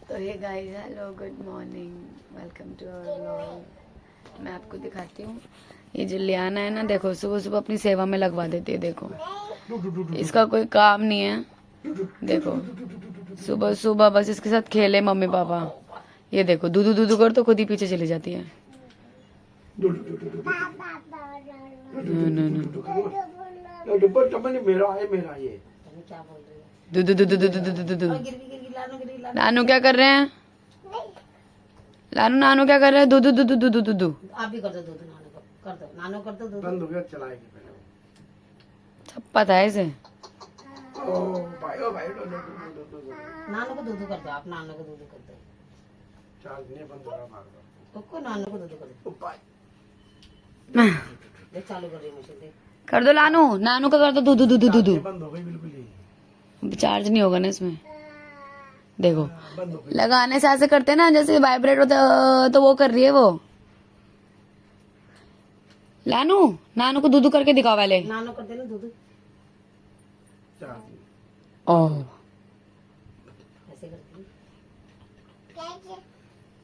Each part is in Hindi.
तो hey guys, hello, good morning, welcome to our vlog. मैं आपको दिखाती हूँ, ये जो लियाना है ना, देखो सुबह सुबह अपनी सेवा में लगवा देती है। देखो इसका कोई काम नहीं है। देखो सुबह सुबह बस इसके साथ खेले मम्मी पापा। ये देखो दूधू दूधू कर तो खुद ही पीछे चली जाती है। दूधू दूधू दूधू दूधू दूधू। नानू क्या कर रहे हैं? नानू क्या कर रहे हैं? दूधू दूधू दूधू दूधू। आप भी कर दो दूध, नानू को कर दो, नानू कर दो दूध। बंद हो गया, चलाएगी पहले। सब पता है इसे। ओ भाई नानू को दूध कर दो, आप नानू को दूध कर दो। चार्ज नहीं बंद हो रहा, भाग दो। उसको नानू को दूध कर दो। देख चालू कर रही है मशीन, देख कर दो नानू का कर दो दूधू दूधू दूधू। बंद हो गई बिल्कुल ही। चार्ज नहीं होगा ना इसमें। देखो बंद हो गई। लगाने से ऐसे करते ना, जैसे वाइब्रेट होता तो वो कर रही है वो। नानू को दूधू करके दिखाओ वाले। नानू कर देना दूध। चार्ज नहीं। ओह ऐसे करती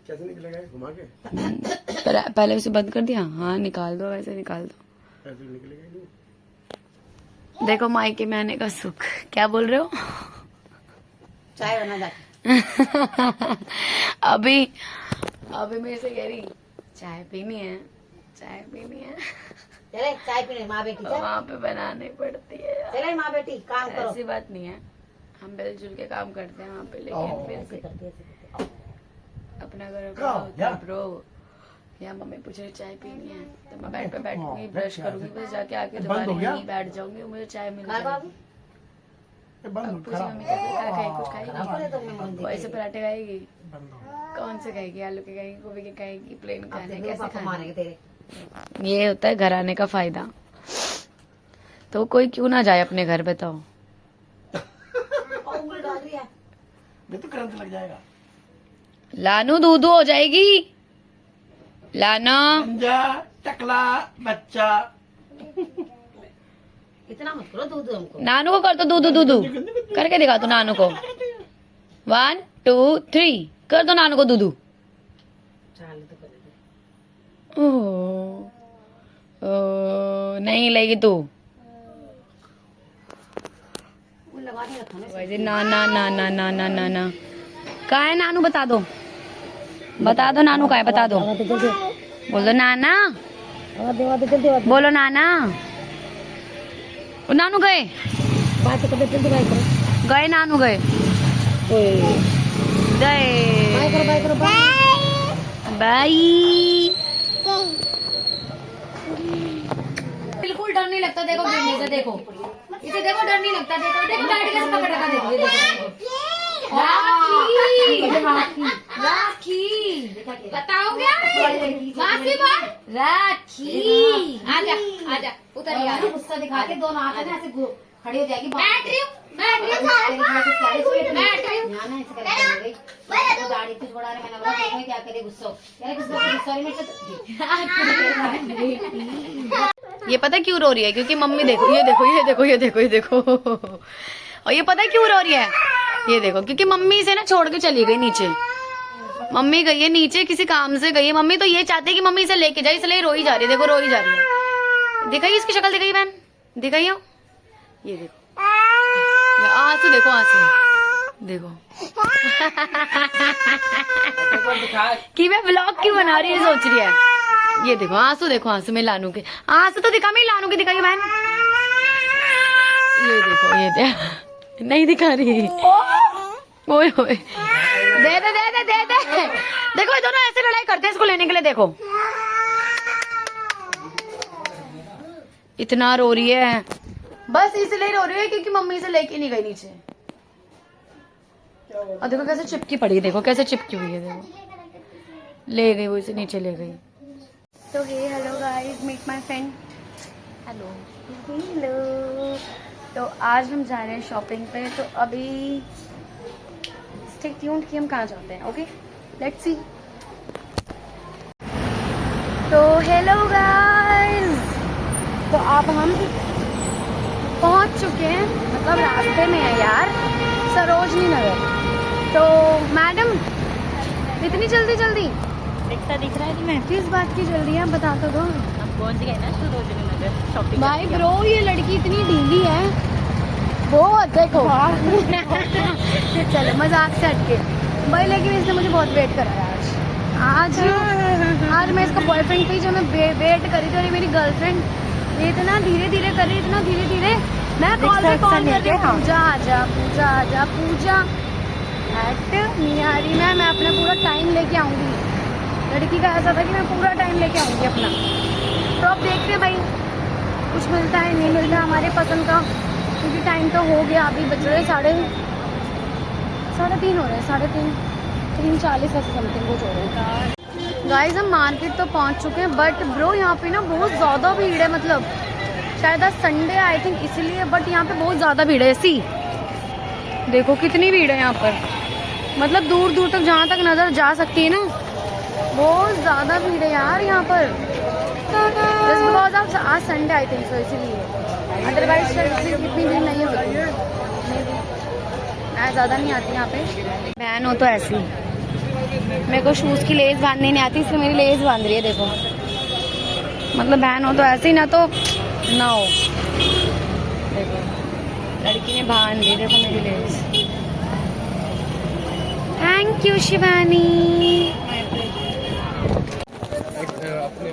कैसे निकलेगा ये? घुमा के पहले उसे बंद कर दिया। हाँ निकाल दो, वैसे निकाल दो। ऐसे निकलेगा ही नहीं। देखो मायके में आने का सुख। क्या बोल रहे हो? चाय बना जाके। अभी मेरे से कह रही चाय पीनी है, चाय पीनी है। चले चाय पीने माँ बेटी चल। वहाँ पे बनानी पड़ती है यार। चले माँ बेटी काम करो। ऐसी बात नहीं है, हम मिलजुल के काम करते हैं वहाँ पे, लेकिन फिर ऐसे भी करती है, ऐसे करती है। अपना घर या। ब्रो या मम्मी पूछ रही चाय पीनी है तो मैं बेड पे बैठूंगी, ब्रश करूंगी, बस जाके आके बंद दोबारा हो गया? यहीं बैठ जाऊंगी, मुझे चाय मिल खाए बाबू? जाएगी। ये बंद अब हो पूछे खराब। मम्मी क्या खाएगी, कुछ खराब खाएगी? करे तो मैं मन वैसे पराठे खाएगी? बंद हो। कौन से खाएगी? आलू के खाएगी, गोभी के खाएगी, प्लेन खाने? कैसे पापा खाने? मारेंगे तेरे। ये होता है घर आने का फायदा। तो कोई क्यों ना जाए अपने घर, बताओ। उंगली डाल रही है। मैं तो करंट लग जाएगा। लानू दूधू हो जाएगी। लाना गंजा टकला बच्चा। इतना मत करो दूध हमको। नानू को कर दो दूधू दूधू करके दिखा दो नानू को। 1 2 3 कर दो नानू को दूधू। चाल तो कर दे। ओ, नहीं लेगी तू। वो लगा के रखा ना। वैसे ना ना ना ना ना ना ना ना कहाँ है नानू? बता दो नानू कहाँ है, बता दो। बोल दो नाना, बोलो नाना। वो नानू गए, बात कर दे, जल्दी बाय करो। गए नानू गए, गए। बाय करो बाय। बाई। बिल्कुल डर नहीं लगता। देखो गिरने से, देखो इसे, देखो डर नहीं लगता। देखो देखो लाइट कैसे पकड़ रखा। देखो ये देखो। राखी बताओगे? मासी बोल राखी। आजा आजा उतर यार। गुस्सा दिखा के दोनों हाथ में ऐसे खड़ी हो जाएगी। बैठ रही हूँ। ना ना ऐसे करके गई। तो गाड़ी पे छोड़ा रहे, मैंने बोला देखो क्या करे, गुस्सा हो। कह रहे गुस्सा नहीं मेरे से। ये पता क्यों रो रही है? क्योंकि मम्मी देखो, ये देखो ये देखो ये देखो ये देखो। और ये पता क्यों रो रही है? ये देखो क्योंकि मम्मी इसे ना छोड़ के चली गई नीचे। मम्मी गई है नीचे, किसी काम से गई है। मम्मी तो ये चाहती है कि मम्मी इसे लेके जाए, इसलिए रो ही जा रही है। देखो रो ही जा रही है। दिखाई इसकी शक्ल, दिखाई बहन, दिखाई हो। ये देखो आंसू, देखो आंसू देखो। कि मैं ब्लॉग क्यों बना रही है सोच रही है। ये देखो आंसू, देखो आंसू में लानू के आंसू। तो दिखा, मैं लानू के दिखाई बहन। ये देखो, ये देखो नहीं दिखा रही। ओए ओए दे दे दे दे दे दे। देखो ये दोनों ऐसे लड़ाई करते हैं इसको लेने के लिए। देखो इतना रो रही है, बस इसलिए रो रही है क्योंकि मम्मी से लेके नहीं गई नीचे। और देखो कैसे चिपकी पड़ी है, देखो कैसे चिपकी हुई है। देखो ले गई वो, इसे नीचे ले गई। तो hey hello guys, meet my friend. Hello hello. तो आज हम जा रहे हैं शॉपिंग पे। तो अभी स्टे ट्यून्ड कि हम कहाँ जाते हैं। Okay let's see. तो हेलो गाइस, तो अब हम पहुंच चुके हैं, मतलब रास्ते में है यार, सरोजनी नगर। तो मैडम इतनी जल्दी जल्दी रिक्शा दिख रहा है तुम्हें? किस बात की जल्दी है, बता तो दो। हम पहुंच गए ना सरोजनी नगर शॉपिंग। भाई ब्रो ये लड़की इतनी ढीली है, बहुत देखो। चलो मजाक से हटके भाई, लेकिन इसने मुझे बहुत वेट कराया आज मैं इसका बॉयफ्रेंड थी जो मैं वेट करी थी, और ये मेरी गर्लफ्रेंड ये इतना धीरे धीरे कर रही, इतना धीरे धीरे। मैं कॉल पे कॉल कर रही हूँ, पूजा आजा, पूजा आजा, पूजा हट नहीं आ रही। मैं अपना पूरा टाइम लेके आऊंगी। लड़की का ऐसा था कि मैं पूरा टाइम लेके आऊंगी अपना। तो अब देखते हैं भाई कुछ मिलता है नहीं मिलता हमारे पसंद का, क्योंकि टाइम तो हो गया, अभी बज रहे 3:30 हो रहे हैं, 3:40 ऐसे समथिंग कुछ हो रहे हैं। गाइस हम मार्केट तो पहुंच चुके हैं, बट ब्रो यहाँ पे ना बहुत ज़्यादा भीड़ है, मतलब शायद आज संडे आई थिंक इसलिए, बट यहाँ पे बहुत ज़्यादा भीड़ है। ऐसी देखो कितनी भीड़ है यहाँ पर, मतलब दूर दूर तक जहाँ तक नज़र जा सकती है ना, बहुत ज़्यादा भीड़ है यार यहाँ पर। जस्ट बिकॉज ऑफ आज संडे आई थिंक सो, इसीलिए। अदरवाइज इतनी भीड़ नहीं होती। मैं ज़्यादा नहीं आती यहाँ पे। बहन हो तो ऐसी, मेरे को शूज़ की लेस बांधनी नहीं आती, इसलिए मेरी लेस बांध रही है देखो। मतलब बहन हो तो ऐसे ही, ना तो ना हो। देखो लड़की ने बांध ली, देखो मेरी लेस। Thank you Shivani.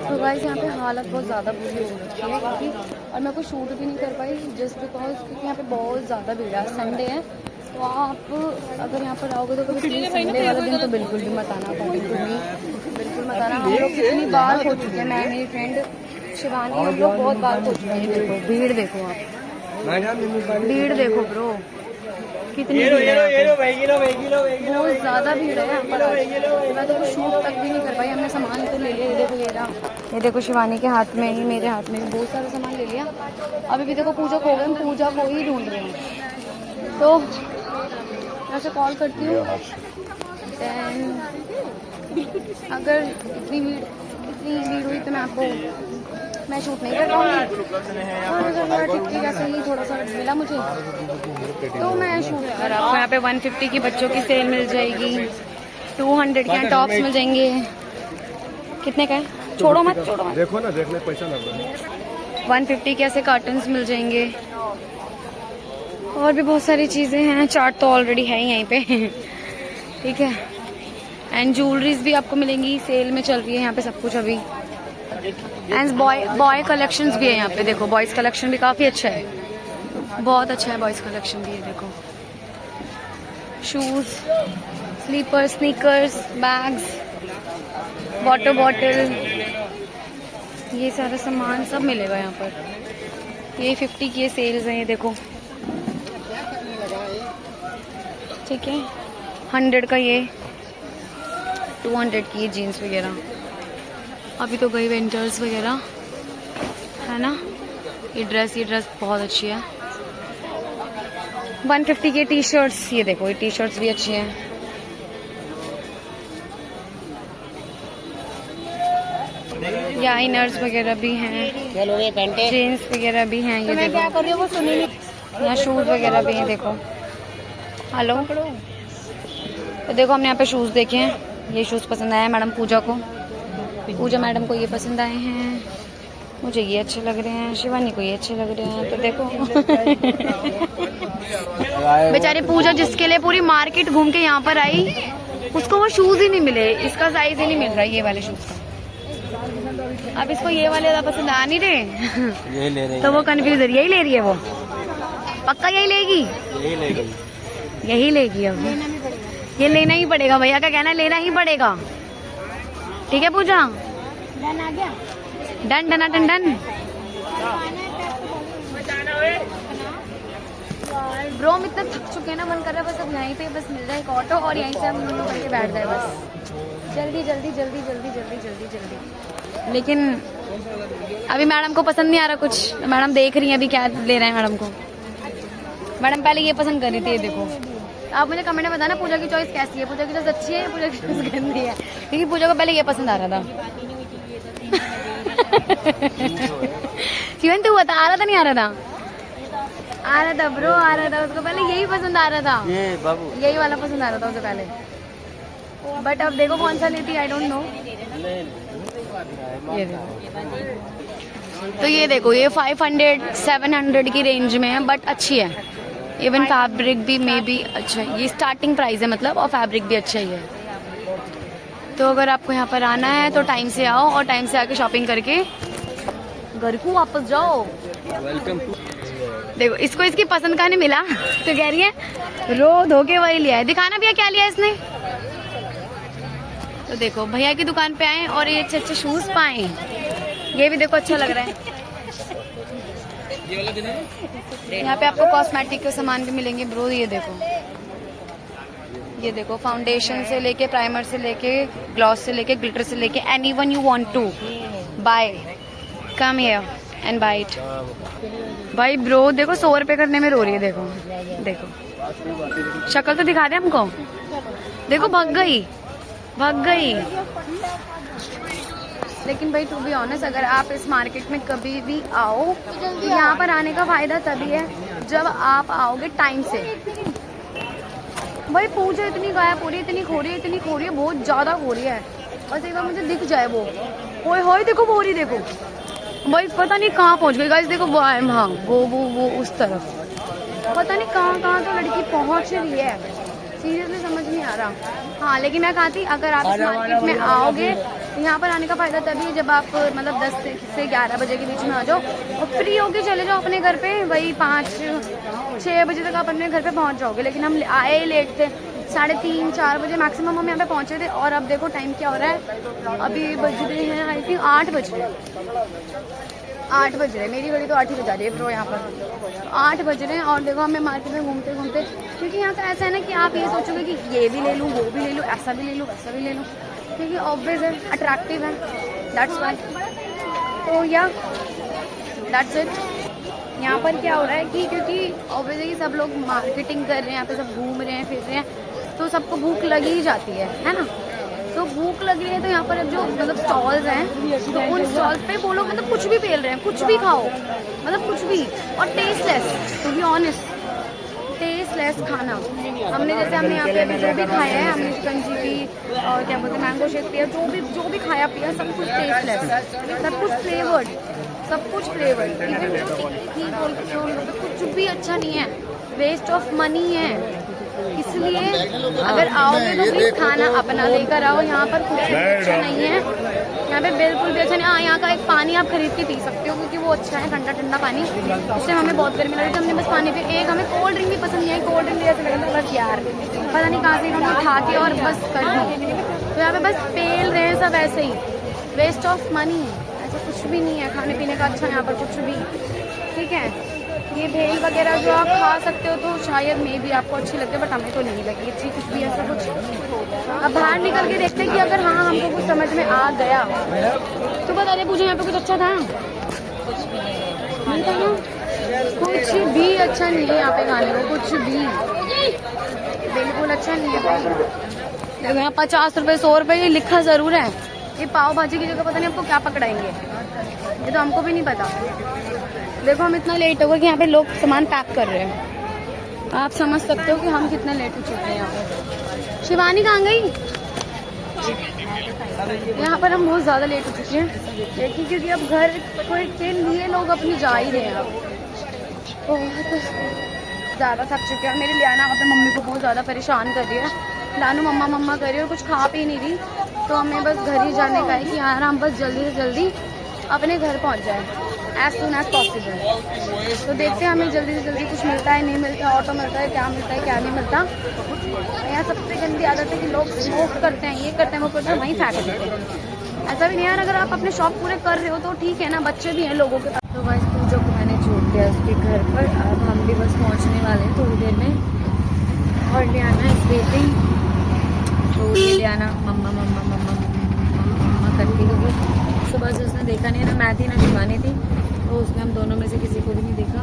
तो गाइस यहाँ पे हालत बहुत ज़्यादा बुरी हो रखी है, क्योंकि और मैं कुछ शूट भी नहीं कर पाई जस्ट बिकॉज, क्योंकि यहाँ पे बहुत ज़्यादा भीड़ है। संडे है तो आप अगर यहाँ पर आओगे तो कभी संडे वाला दिन तो बिल्कुल भी मत आना, बिल्कुल मत आना। हम लोग कितनी बार हो चुके हैं, मैं मेरी फ्रेंड शिवानी, हम लोग बहुत बार हो चुके हैं। देखो भीड़ देखो आप, भीड़ देखो ब्रो कितनी भीड़ है, बहुत ज़्यादा भीड़ है यहाँ पर। मैं तो कुछ शूट तक भी नहीं कर पाई, हमने सामान तो ले लिया। ये देखो ये देखो शिवानी के हाथ में ही, मेरे हाथ में भी बहुत सारा सामान ले लिया। अभी भी देखो पूजा खो गए, हम पूजा को ही ढूंढ रहे हैं। तो मैं से कॉल करती हूँ, देन अगर इतनी भीड़ हुई तो मैं शूट नहीं कर पाऊँगी, और अगर मेरा टिकट का सही थोड़ा सा मिला मुझे तो मैं शूट कर। आपको यहाँ पे 150 की बच्चों की सेल मिल जाएगी, 200 के टॉप्स मिल जाएंगे। कितने का है? छोड़ो मत देखो ना, देखने पैसा लग रहा है। 150 के ऐसे कार्टन्स मिल जाएंगे, और भी बहुत सारी चीज़ें हैं। चार्ट तो ऑलरेडी है ही यहीं पे। ठीक है, एंड ज्वेलरीज भी आपको मिलेंगी, सेल में चल रही है यहाँ पे सब कुछ अभी। एंड बॉय कलेक्शंस भी है यहाँ पे, देखो बॉयज़ कलेक्शन भी काफ़ी अच्छा है, बहुत अच्छा है बॉयज़ कलेक्शन भी है। देखो shoes, slippers, sneakers, bags, water bottle, ये सारा सामान सब मिलेगा यहाँ पर। ये 50 की सेल्स हैं, ये देखो। ठीक है, 100 का ये, 200 की ये जीन्स वगैरह। अभी तो गई विंटर्स वगैरह है ना। ये ड्रेस बहुत अच्छी है। 150 के टी शर्ट्स, ये देखो ये टी शर्ट्स भी अच्छी हैं। ये आइनर्स वगैरह भी हैं, जीन्स वगैरह भी हैं। ये देखो यहाँ शूज़ वगैरह भी हैं, देखो। हेलो, तो देखो हमने यहाँ पे शूज़ देखे हैं, ये शूज़ पसंद आया मैडम पूजा को। पूजा मैडम को ये पसंद आए हैं, मुझे ये अच्छे लग रहे हैं, शिवानी को ये अच्छे लग रहे हैं। तो देखो बेचारी पूजा जिसके लिए पूरी मार्केट घूम के यहाँ पर आई, उसको वो शूज़ ही नहीं मिले, इसका साइज ही नहीं मिल रहा ये वाले शूज़ का। अब इसको ये वाले ज़्यादा पसंद आ नहीं रहे, यही ले रही तो वो कंफ्यूज है। यही ले रही है वो, पक्का यही लेगी, यही लेगी। अब ये लेना ही पड़ेगा, भैया का कहना है लेना ही पड़ेगा। ठीक है पूजा, डन आ गया, done done done done. Bro हम इतना थक चुके हैं ना, मन कर रहा है बस अब यहीं पे बस मिल जाए एक ऑटो और यहीं से हम लोग करके बैठ जाए बस, जल्दी जल्दी जल्दी जल्दी जल्दी जल्दी जल्दी। लेकिन अभी मैडम को पसंद नहीं आ रहा कुछ, मैडम देख रही हैं अभी क्या ले रहे हैं मैडम को। मैडम पहले ये पसंद कर रही थी, ये देखो। आप मुझे कमेंट में बताना पूजा की चॉइस कैसी है, पूजा की चॉइस अच्छी है, पूजा की चॉइस गंदी है, क्योंकि पूजा को पहले ये पसंद आ रहा था। शिवन तू बता, आ रहा था नहीं आ रहा था? आ रहा था ब्रो, आ रहा था, उसको पहले यही पसंद आ रहा था, ये बाबू यही वाला पसंद आ रहा था उसे पहले। बट अब देखो कौन सा लेती आई डोंट नो। ये देखो, तो ये देखो ये 500-700 की रेंज में है, बट अच्छी है। इवन फैब्रिक भी मे बी अच्छा है, ये स्टार्टिंग प्राइस है मतलब, और फैब्रिक भी अच्छा ही है। तो अगर आपको यहाँ पर आना है तो टाइम से आओ, और टाइम से आके शॉपिंग करके घर को वापस जाओ। Welcome to. देखो इसको इसकी पसंद का नहीं मिला तो कह रही है रो धो के वही लिया है। दिखाना भैया क्या लिया है इसने। तो देखो भैया की दुकान पे आए और ये अच्छे अच्छे शूज पाए। ये भी देखो अच्छा लग रहा है। यहाँ पे आपको कॉस्मेटिक के सामान भी मिलेंगे ब्रो। ये देखो फाउंडेशन से लेके प्राइमर से लेके ग्लॉस से लेके ग्लिटर से लेके anyone you want to buy come here and buy it. भाई ब्रो देखो 100 रुपए करने में रो रही है। देखो देखो शक्ल तो दिखा दे हमको। देखो भाग गई। लेकिन भाई टू बी ऑनेस्ट अगर आप इस मार्केट में कभी भी आओ तो यहाँ पर आने का फायदा तभी है जब आप आओगे टाइम से। भाई पूछो इतनी गायब हो रही है, इतनी खो रही है, बहुत ज्यादा खो रही है। बस एक बार मुझे दिख जाए वो। होय देखो बोरी देखो भाई, पता नहीं कहाँ पहुँच गई गाइस। देखो वो है वहाँ, वो उस तरफ, पता नहीं कहाँ तो लड़की पहुँच रही है। सीरियसली समझ नहीं आ रहा। हाँ लेकिन मैं कहती अगर आप इस मार्केट में आओगे तो यहाँ पर आने का फायदा तभी है जब आप मतलब 10 से 11 बजे के बीच में आ जाओ और फ्री होके चले जाओ अपने घर पे। वही 5-6 बजे तक आप अपने घर पे पहुँच जाओगे। लेकिन हम आए ही लेट थे, 3:30-4 बजे मैक्सिमम हम यहाँ पे पहुँचे थे। और अब देखो टाइम क्या हो रहा है, अभी बज रहे हैं आई थिंक 8 बज रहे। मेरी घड़ी तो 8 ही बजा रही है ब्रो यहाँ पर। 8 बज रहे हैं और देखो हमें मार्केट में घूमते क्योंकि यहाँ का ऐसा है ना कि आप ये सोचोगे कि ये भी ले लूँ, वो भी ले लूँ, ऐसा भी ले लूँ, वैसा भी ले लूँ, क्योंकि ऑब्वियस है, अट्रैक्टिव है, दैट्स वाई। तो या दैट्स इट। यहाँ पर क्या हो रहा है कि क्योंकि ऑब्वियसली सब लोग मार्केटिंग कर रहे हैं, यहाँ पे सब घूम रहे हैं फिर रहे हैं, तो सबको भूख लगी ही जाती है ना। तो भूख लग रही है तो यहाँ पर जो मतलब स्टॉल्स हैं तो उन स्टॉल्स पे वो लोग मतलब कुछ भी पेल रहे हैं, कुछ भी खाओ, मतलब कुछ भी, और tasteless. To be honest tasteless खाना। हमने यहाँ पे अभी जो भी खाया है, हमने चिकनजी और क्या बोलते हैं मैंगो शेक पिया, जो भी खाया पिया सब कुछ टेस्टलेस, सब कुछ फ्लेवर्ड। इवन जो कुछ भी अच्छा नहीं है, वेस्ट ऑफ मनी है। इसलिए अगर आओगे तो प्लीज खाना अपना लेकर आओ। यहाँ पर कुछ भी अच्छा नहीं है, यहाँ पे बिल्कुल भी अच्छा नहीं। हाँ यहाँ का एक पानी आप खरीद के पी सकते हो क्योंकि वो अच्छा है, ठंडा पानी। उससे हमें बहुत गर्मी लगी थी, हमने बस पानी पे एक हमें कोल्ड ड्रिंक भी पसंद नहीं आई। कोल्ड ड्रिंक ऐसे लगा बस यार पता नहीं कहाँ से हम उठा के और बस कर दूँ। तो यहाँ पे बस पेल रहे हैं सब ऐसे ही, वेस्ट ऑफ मनी। ऐसा कुछ भी नहीं है खाने पीने का अच्छा यहाँ पर कुछ भी। ठीक है, ये भेल वगैरह जो आप खा सकते हो तो शायद मे भी आपको अच्छी लगती है, बट हमें तो नहीं लगी अच्छी कुछ भी ऐसा कुछ। अब बाहर निकल के देखते हैं कि अगर हाँ हमको कुछ समझ में आ गया तो बता दे। पूछो यहाँ पे कुछ अच्छा था? नहीं था ना, कुछ भी अच्छा नहीं है यहाँ पे खाने को, कुछ भी बिल्कुल अच्छा नहीं है। देखो यहाँ 50 रुपये 100 रुपये ये लिखा ज़रूर है। ये पाव भाजी की जगह पता नहीं आपको क्या पकड़ाएंगे, ये तो हमको भी नहीं पता। देखो हम इतना लेट हो गए कि यहाँ पे लोग सामान पैक कर रहे हैं। आप समझ सकते हो कि हम कितना लेट हो चुके हैं यहाँ पे। शिवानी कहाँ गई? यहाँ पर हम बहुत ज़्यादा लेट हो चुके हैं, लेकिन क्योंकि अब घर के लिए लोग अपनी जा ही रहे हैं। अब बहुत ज़्यादा थक चुके हैं। मेरी लियाना अपने मम्मी को बहुत ज़्यादा परेशान कर रही है। लानू मम्मा कर रही है और कुछ खा पी नहीं रही। तो हमें बस घर ही जाने का है कि यार हम बस जल्दी से जल्दी अपने घर पहुँच जाए एज सुन एज पॉसिबल। तो देखते हैं हमें जल्दी से जल्दी कुछ मिलता है नहीं मिलता, ऑटो मिलता है क्या मिलता है क्या नहीं मिलता। यहाँ सबसे गंदी आदत है कि लोग स्मोक करते हैं, ये करते हैं वो करते हैं, वहीं फेंक देते हैं। ऐसा भी नहीं यार, अगर आप अपने शौक पूरे कर रहे हो तो ठीक है ना, बच्चे भी हैं लोगों के पास। तो बस पूजा को मैंने छोड़ दिया उसके घर पर। अब हम भी बस पहुँचने वाले हैं थोड़ी देर में। और लियाना इस वेटिंग, तो ये लियाना मम्मा करती होगी। सुबह से उसने देखा नहीं ना, मैं थी ना शिवानी थी, तो उसमें हम दोनों में से किसी को भी नहीं देखा।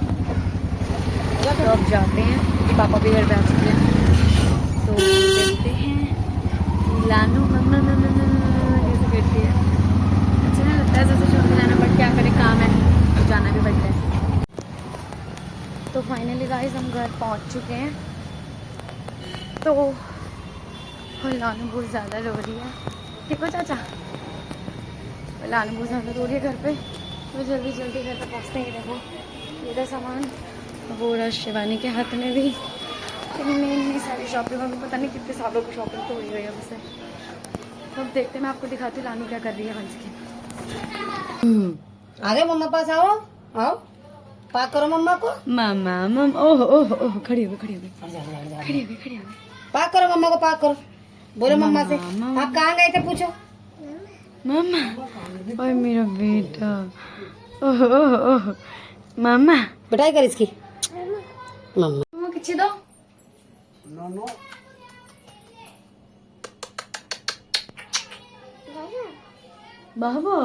तो अब जाते हैं कि पापा भी घर पे आ चुके हैं, तो देखते हैं लानू मम्मा कैसे करती है। अच्छा नहीं लगता है जैसे छोड़ के जाना, बट क्या करें काम है तो जाना भी पड़ता है। तो फाइनली गाइस हम घर पहुंच चुके हैं। तो और लानू बहुत ज़्यादा रो रही है। देखो चाचा, लानू बहुत ज़्यादा रो रही है घर पे, तो जल्दी जल्दी घर पे पहुँचते ही। देखो इधर सामान वो रहा शिवानी के हाथ में भी। इतनी सारी शॉपिंग, अभी पता नहीं कितने सालों की शॉपिंग तो हो ही गई अब उसे। तो अब देखते हैं, मैं आपको दिखाती हूँ लानू क्या कर रही है हंस की। आ गए मम्मा पास, आओ आओ, पाक करो मम्मा को। मामा मम ओह ओह ओह, खड़ी हो गई खड़ी हो गई हट जा, हट जा, हट जा। खड़ी हो गई खड़ी हो गई। पाक करो मम्मा को, पाक करो। बोलो मम्मा से, मम्मा। आप कहाँ गए थे पूछो। मामा ओए मेरा बेटा, ओह ओह ओह मामा। बिठाई कर इसकी मम्मा। मामा किच्छे दो। बाबू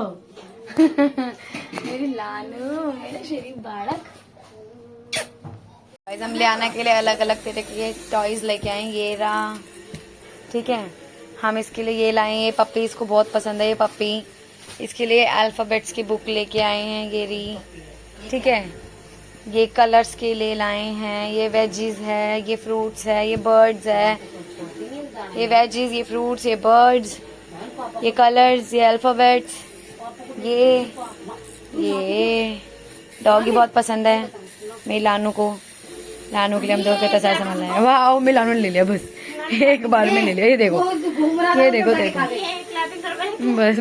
मेरी लानू, मेरा शरीफ बालक। गाइस हम ले आने के लिए अलग अलग तरह के टॉयज लेके आए। ये रहा, ठीक है। हम इसके लिए ये लाए, ये पप्पी इसको बहुत पसंद है, ये पप्पी। इसके लिए अल्फाबेट्स की बुक लेके आए हैं, ये रही, ठीक है। ये कलर्स के लिए लाए हैं, ये वेजीज है, ये फ्रूट्स है, ये बर्ड्स है। ये वेजीज, ये फ्रूट्स, ये बर्ड्स, ये कलर्स, ये अल्फाबेट्स, ये डॉगी बहुत पसंद है मेरी लानू को। लानू के लिए हम दो के तसा सामान लाए। वाह, मेरी लानू ने ले लिया, बस एक बार में ले लिया। ये देखो, ये देखो देखो, बस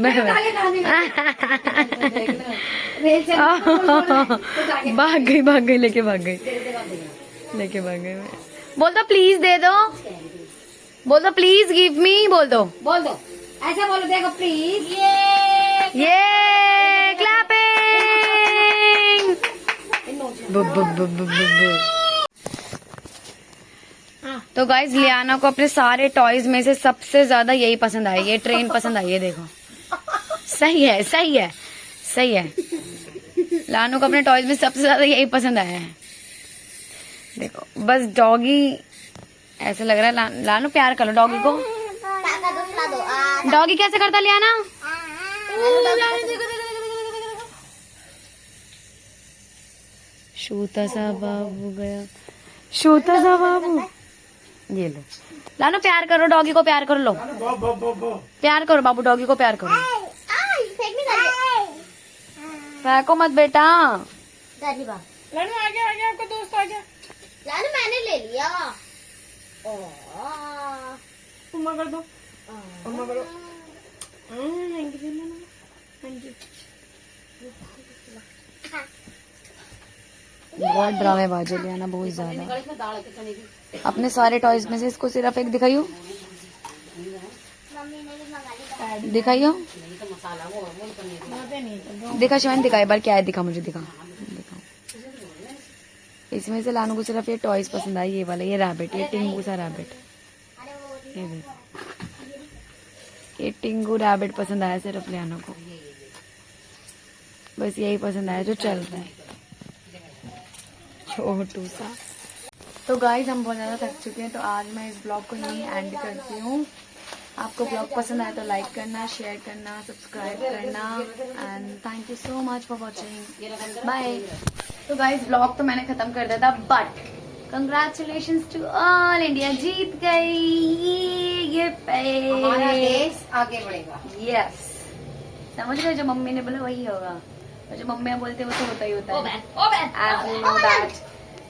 भाग गई लेके भाग गई। बोल दो प्लीज दे दो, बोल दो प्लीज गिव मी, बोल दो ऐसा बोलो, देखो प्लीज। ये क्लैपिंग। तो गाइज लियाना को अपने सारे टॉयज में से सबसे ज्यादा यही पसंद आई, ये ट्रेन पसंद आई है। देखो सही है सही है सही है, लानू को अपने टॉयज में सबसे ज्यादा यही पसंद आया है। देखो बस डॉगी ऐसे लग रहा है। लानू प्यार कर लो डॉगी को। डॉगी कैसे करता लियाना? छोटा सा बाबू गया, छोटा सा बाबू। ये लो लानो, प्यार करो डॉगी को, प्यार कर लो, प्यार करो बाबू, डॉगी को प्यार करो। फेंको मत बेटा। लानू आ गया, आपका दोस्त आ गया। लानू मैंने ले लिया। उम्मा कर दो, उम्मा करो। बहुत ड्रामेबाज है लियाना, बहुत ज्यादा। अपने सारे टॉयज में से इसको सिर्फ एक दिखाइयो, दिखाइयो, दिखा शिवानी, दिखा एक बार क्या है, दिखा मुझे, दिखा। इसमें से लानू को सिर्फ ये टॉयज पसंद आई, ये वाला, ये रैबिट, ये टिंगू सा रैबिट। ये देखो, ये टिंगू रैबिट पसंद आया सिर्फ लियाना को, बस यही पसंद आया जो चल रहा है, छोटू सा। तो गाइज हम बहुत ज़्यादा थक चुके हैं, तो आज मैं इस ब्लॉग को यहीं एंड करती हूँ। आपको ब्लॉग पसंद आया तो लाइक करना, शेयर करना, सब्सक्राइब करना, and thank you so much for watching. Bye. तो गाइज ब्लॉग तो मैंने खत्म कर दिया था, but congratulations to all, India जीत गई, ये हमारा देश आगे बढ़ेगा। यस, समझ रहे, जो मम्मी ने बोला वही होगा, और जो मम्मी बोलते वो तो होता ही होता है। As we know that।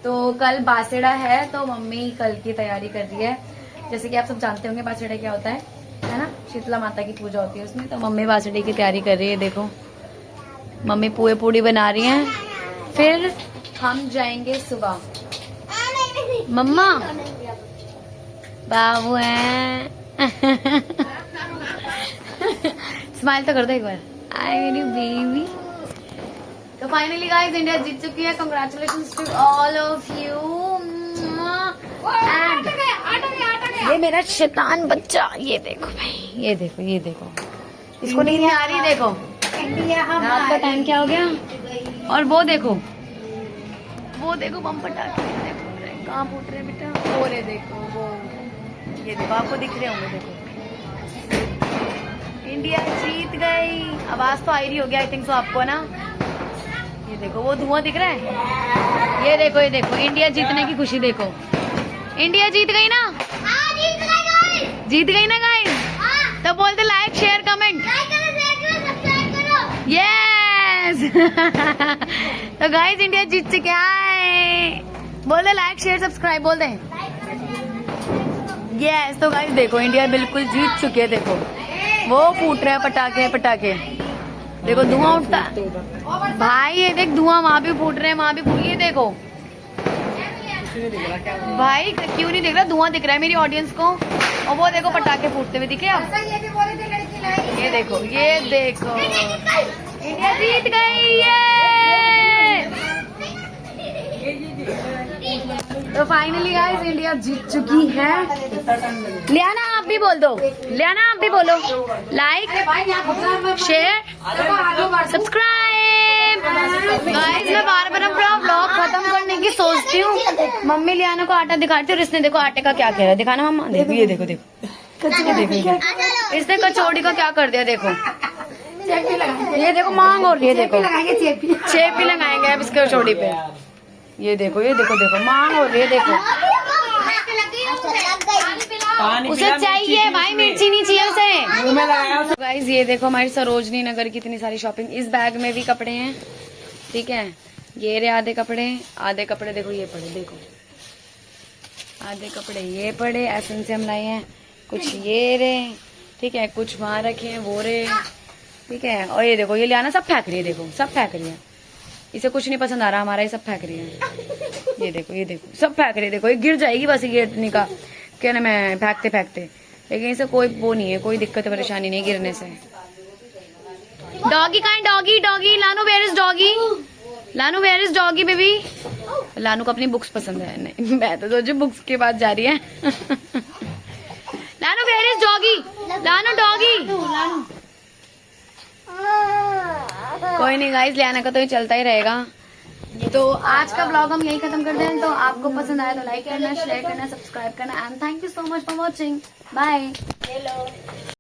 तो कल बासेड़ा है, तो मम्मी कल की तैयारी कर रही है। जैसे कि आप सब जानते होंगे बासेड़ा क्या होता है ना, शीतला माता की पूजा होती है उसमें। तो मम्मी बासेड़े की तैयारी कर रही है। देखो मम्मी पुए पूड़ी बना रही हैं, फिर हम जाएंगे सुबह। मम्मा बाबू है स्माइल तो कर दो एक बार, आई मेरी बेबी। तो फाइनली गाइस इंडिया जीत चुकी है, congratulations to all of you. And ये मेरा शैतान बच्चा, ये देखो भाई, ये देखो, ये देखो, इसको नींद नहीं आ रही। देखो रात का टाइम क्या हो गया, और वो देखो बम पटाखे, देखो कहाँ फूट रहे बेटा, वो ले देखो, वो ये देखो, आपको दिख रहे होंगे। देखो इंडिया जीत गई, आवाज तो आ रही होगी आई थिंक सो आपको ना। ये देखो वो धुआं दिख रहा है, ये देखो, ये देखो, इंडिया जीतने की खुशी देखो, इंडिया जीत गई ना, जीत गई ना गाइस? तो बोलते लाइक शेयर कमेंट यस। तो गाइस इंडिया जीत चुके हैं। बोल दे लाइक शेयर सब्सक्राइब बोल दे यस। तो गाइस देखो इंडिया बिल्कुल जीत चुके हैं। देखो वो फूट रहे हैं पटाखे पटाखे। देखो धुआं उठता भाई, ये देख धुआं वहां भी फूट रहे हैं, वहां भी फूट। ये देखो भाई क्यों नहीं दिख रहा? धुआं दिख रहा है मेरी ऑडियंस को। और वो देखो पटाखे फूटते हुए दिखे अब। ये देखो ये देखो इंडिया जीत गई है। तो फाइनली गाइस इंडिया जीत चुकी है। लियाना आप भी बोल दो, लियाना आप भी बोलो लाइक शेयर सब्सक्राइब। गाइस मैं बार बार अपना ब्लॉग खत्म करने की सोचती हूँ। मम्मी लियाना को आटा दिखाती है और इसने देखो आटे का क्या कह रहा है। दिखाना मम्मा, देखो ये देखो देखो देखो इसने कचौड़ी का क्या कर दिया। देखो ये देखो मांग और ये देखो चेप भी लगाएंगे अब इसके कचौड़ी पे। ये देखो देखो मांग और ये देखो उसे चाहिए भाई, मिर्ची नहीं चाहिए उसे। गाइस ये देखो हमारी सरोजनी नगर की इतनी सारी शॉपिंग। इस बैग में भी कपड़े हैं, ठीक है। ये रहे आधे कपड़े देखो ये पड़े, देखो आधे कपड़े ये पड़े एसेंस से हम लाए हैं। कुछ ये रहे, ठीक है, कुछ वहां रखे हैं वो रहे, ठीक है। और ये देखो ये लियाना सब फेंक रही है, देखो सब फेंक रही है। इसे कुछ नहीं पसंद आ रहा हमारा, ये सब फेंक रही है। ये देखो सब फेंक रही है। देखो ये गिर जाएगी बस ये निका क्या ना मैं फेंकते फेंकते। लेकिन इसे कोई वो नहीं है, कोई दिक्कत परेशानी नहीं गिरने से। डॉगी कहाँ है? Doggy doggy Lanu where is doggy? Lanu where is doggy baby? Lanu को अपनी बुक्स पसंद है। नहीं मैं तो सोचू बुक्स के बाद जा रही है। लानू वेयर इज डॉगी? लानू डॉगी कोई नहीं गाइस, लियाना का तो ये चलता ही रहेगा। तो आज का ब्लॉग हम यही खत्म करते हैं। तो आपको पसंद आया तो लाइक करना, शेयर करना, सब्सक्राइब करना and thank you so much for watching. Bye.